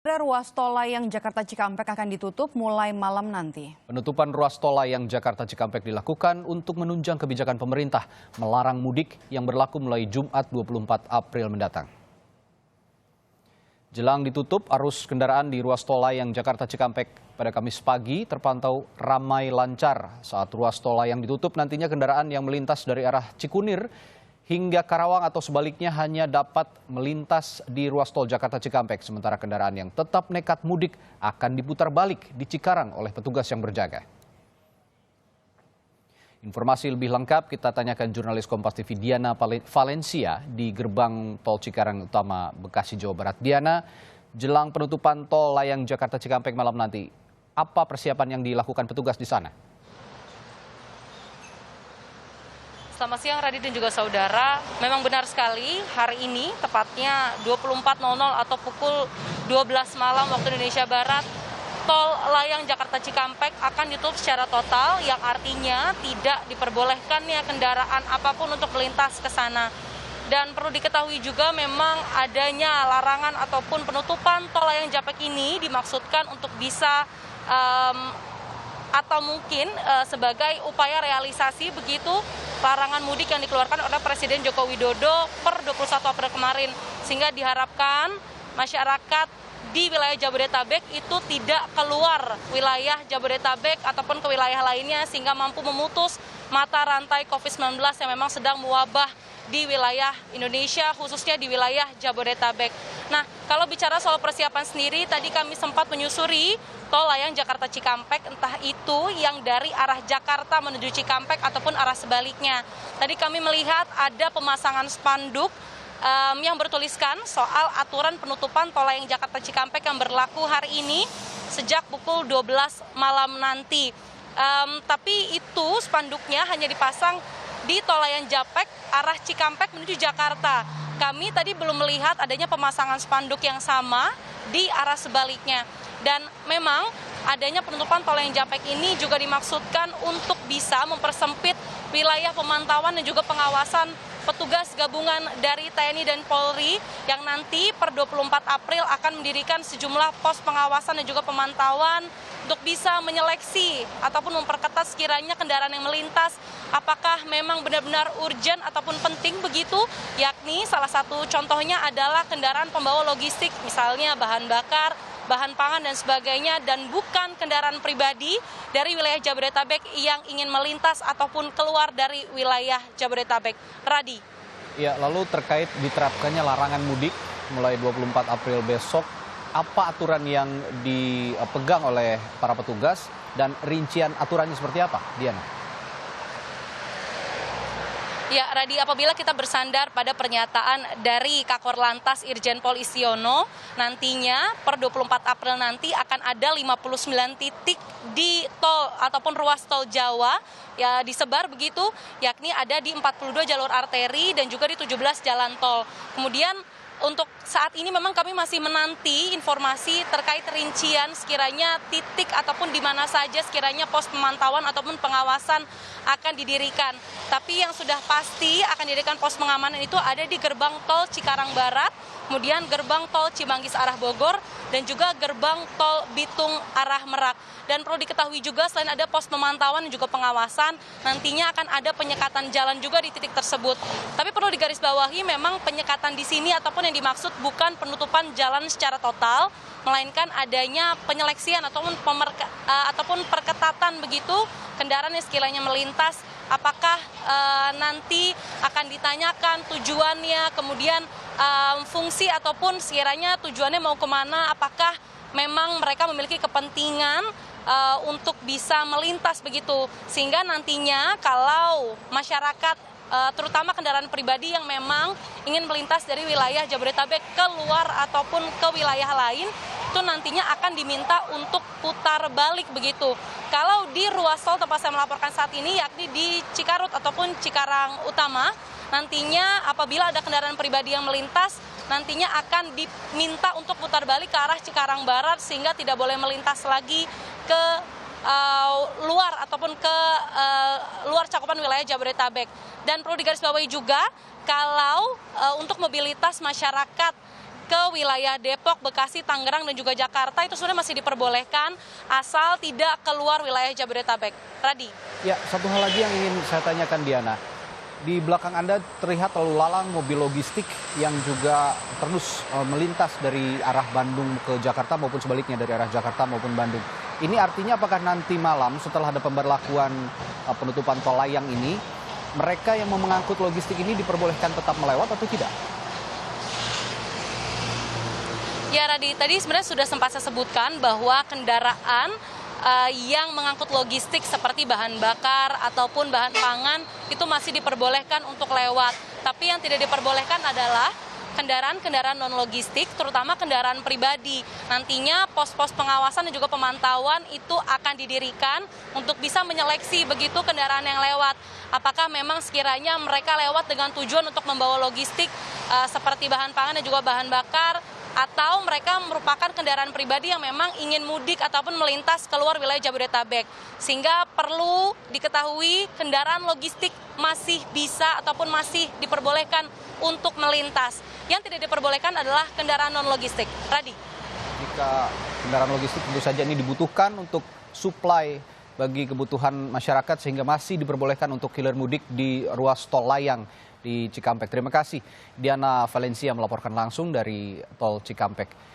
Ruas tol layang Jakarta Cikampek akan ditutup mulai malam nanti. Penutupan ruas tol layang Jakarta Cikampek dilakukan untuk menunjang kebijakan pemerintah melarang mudik yang berlaku mulai Jumat 24 April mendatang. Jelang ditutup, arus kendaraan di ruas tol layang Jakarta Cikampek pada Kamis pagi terpantau ramai lancar. Saat ruas tol layang ditutup, nantinya kendaraan yang melintas dari arah Cikunir hingga Karawang atau sebaliknya hanya dapat melintas di ruas tol Jakarta Cikampek. Sementara kendaraan yang tetap nekat mudik akan diputar balik di Cikarang oleh petugas yang berjaga. Informasi lebih lengkap kita tanyakan jurnalis Kompas TV Diana Valencia di gerbang tol Cikarang Utama Bekasi, Jawa Barat. Diana, jelang penutupan tol layang Jakarta Cikampek malam nanti, apa persiapan yang dilakukan petugas di sana? Selamat siang Radhi dan juga saudara, memang benar sekali hari ini tepatnya 24.00 atau pukul 12 malam waktu Indonesia Barat, tol layang Jakarta Cikampek akan ditutup secara total yang artinya tidak diperbolehkannya kendaraan apapun untuk melintas ke sana. Dan perlu diketahui juga memang adanya larangan ataupun penutupan tol layang Jakarta ini dimaksudkan untuk bisa atau mungkin sebagai upaya realisasi begitu larangan mudik yang dikeluarkan oleh Presiden Joko Widodo per 21 April kemarin. Sehingga diharapkan masyarakat di wilayah Jabodetabek itu tidak keluar wilayah Jabodetabek ataupun ke wilayah lainnya sehingga mampu memutus mata rantai COVID-19 yang memang sedang mewabah di wilayah Indonesia, khususnya di wilayah Jabodetabek. Nah, kalau bicara soal persiapan sendiri, tadi kami sempat menyusuri tol layang Jakarta Cikampek, entah itu yang dari arah Jakarta menuju Cikampek ataupun arah sebaliknya. Tadi kami melihat ada pemasangan spanduk yang bertuliskan soal aturan penutupan tol layang Jakarta Cikampek yang berlaku hari ini sejak pukul 12 malam nanti. Tapi itu spanduknya hanya dipasang di tol layang Japek arah Cikampek menuju Jakarta. Kami tadi belum melihat adanya pemasangan spanduk yang sama di arah sebaliknya. Dan memang adanya penutupan tol layang Japek ini juga dimaksudkan untuk bisa mempersempit wilayah pemantauan dan juga pengawasan petugas gabungan dari TNI dan Polri yang nanti per 24 April akan mendirikan sejumlah pos pengawasan dan juga pemantauan untuk bisa menyeleksi ataupun memperketat sekiranya kendaraan yang melintas apakah memang benar-benar urgent ataupun penting begitu, yakni salah satu contohnya adalah kendaraan pembawa logistik, misalnya bahan bakar, bahan pangan dan sebagainya, dan bukan kendaraan pribadi dari wilayah Jabodetabek yang ingin melintas ataupun keluar dari wilayah Jabodetabek. Radi. Ya, lalu terkait diterapkannya larangan mudik mulai 24 April besok, apa aturan yang dipegang oleh para petugas dan rincian aturannya seperti apa, Diana? Ya, Radi, apabila kita bersandar pada pernyataan dari Kakor Lantas Irjen Pol Istiono, nantinya per 24 April nanti akan ada 59 titik di tol ataupun ruas tol Jawa ya disebar begitu, yakni ada di 42 jalur arteri dan juga di 17 jalan tol. Kemudian untuk saat ini memang kami masih menanti informasi terkait rincian sekiranya titik ataupun di mana saja sekiranya pos pemantauan ataupun pengawasan akan didirikan. Tapi yang sudah pasti akan didirikan pos pengamanan itu ada di gerbang tol Cikarang Barat, kemudian gerbang tol Cimanggis arah Bogor, dan juga gerbang tol Bitung arah Merak. Dan perlu diketahui juga selain ada pos pemantauan dan juga pengawasan, nantinya akan ada penyekatan jalan juga di titik tersebut. Tapi perlu digarisbawahi memang penyekatan di sini ataupun yang dimaksud bukan penutupan jalan secara total, melainkan adanya penyeleksian ataupun perketatan begitu kendaraan yang sekiranya melintas, apakah nanti akan ditanyakan tujuannya, kemudian fungsi ataupun sekiranya tujuannya mau kemana, apakah memang mereka memiliki kepentingan untuk bisa melintas begitu. Sehingga nantinya kalau masyarakat terutama kendaraan pribadi yang memang ingin melintas dari wilayah Jabodetabek keluar ataupun ke wilayah lain, itu nantinya akan diminta untuk putar balik begitu. Kalau di ruas tol tempat saya melaporkan saat ini, yakni di Cikarut ataupun Cikarang Utama, nantinya apabila ada kendaraan pribadi yang melintas, nantinya akan diminta untuk putar balik ke arah Cikarang Barat sehingga tidak boleh melintas lagi ke luar ataupun ke luar cakupan wilayah Jabodetabek. Dan perlu digarisbawahi juga kalau untuk mobilitas masyarakat ke wilayah Depok, Bekasi, Tangerang, dan juga Jakarta itu sebenarnya masih diperbolehkan asal tidak keluar wilayah Jabodetabek. Radi. Ya, satu hal lagi yang ingin saya tanyakan Diana. Di belakang Anda terlihat lalu lalang mobil logistik yang juga terus melintas dari arah Bandung ke Jakarta maupun sebaliknya dari arah Jakarta maupun Bandung. Ini artinya apakah nanti malam setelah ada pemberlakuan penutupan tol layang ini, mereka yang mau mengangkut logistik ini diperbolehkan tetap melewat atau tidak? Ya Radi, tadi sebenarnya sudah sempat saya sebutkan bahwa kendaraan yang mengangkut logistik seperti bahan bakar ataupun bahan pangan itu masih diperbolehkan untuk lewat. Tapi yang tidak diperbolehkan adalah kendaraan-kendaraan non-logistik, terutama kendaraan pribadi. Nantinya pos-pos pengawasan dan juga pemantauan itu akan didirikan untuk bisa menyeleksi begitu kendaraan yang lewat. Apakah memang sekiranya mereka lewat dengan tujuan untuk membawa logistik seperti bahan pangan dan juga bahan bakar, atau mereka merupakan kendaraan pribadi yang memang ingin mudik ataupun melintas keluar wilayah Jabodetabek. Sehingga perlu diketahui kendaraan logistik masih bisa ataupun masih diperbolehkan untuk melintas. Yang tidak diperbolehkan adalah kendaraan non-logistik. Radi. Jika kendaraan logistik tentu saja ini dibutuhkan untuk suplai bagi kebutuhan masyarakat sehingga masih diperbolehkan untuk hilir mudik di ruas tol layang di Cikampek. Terima kasih Diana Valencia melaporkan langsung dari tol Cikampek.